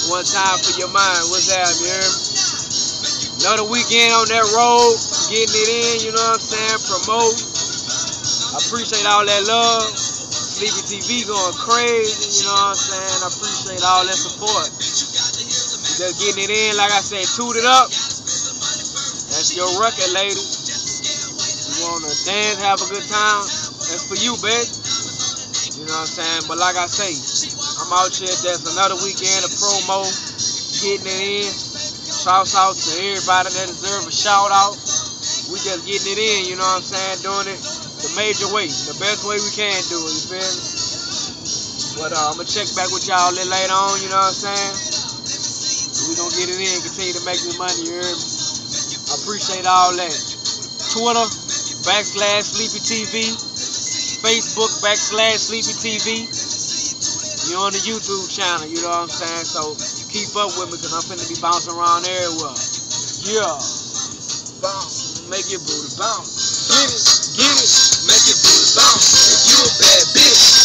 One time for your mind. What's that, you hear me? Another weekend on that road, getting it in, you know what I'm saying? Promote. I appreciate all that love. Sleepy TV going crazy, you know what I'm saying? I appreciate all that support. Just getting it in, like I said, toot it up. That's your record, lady. You wanna dance, have a good time? That's for you, baby. You know what I'm saying? But like I say, I'm out here. There's another weekend of promo, getting it in. Shouts out to everybody that deserves a shout out. We just getting it in, you know what I'm saying? Doing it the major way, the best way we can do it, you feel me? But I'm going to check back with y'all a little later on, you know what I'm saying? We going to get it in, continue to make this money, you heard me? I appreciate all that. Twitter, /Sleepy TV. Facebook, /Sleepy TV. You're on the YouTube channel, you know what I'm saying? So keep up with me, because I'm finna be bouncing around everywhere. Yeah. Bounce, make your booty bounce. Get it, make your booty bounce. If you a bad bitch.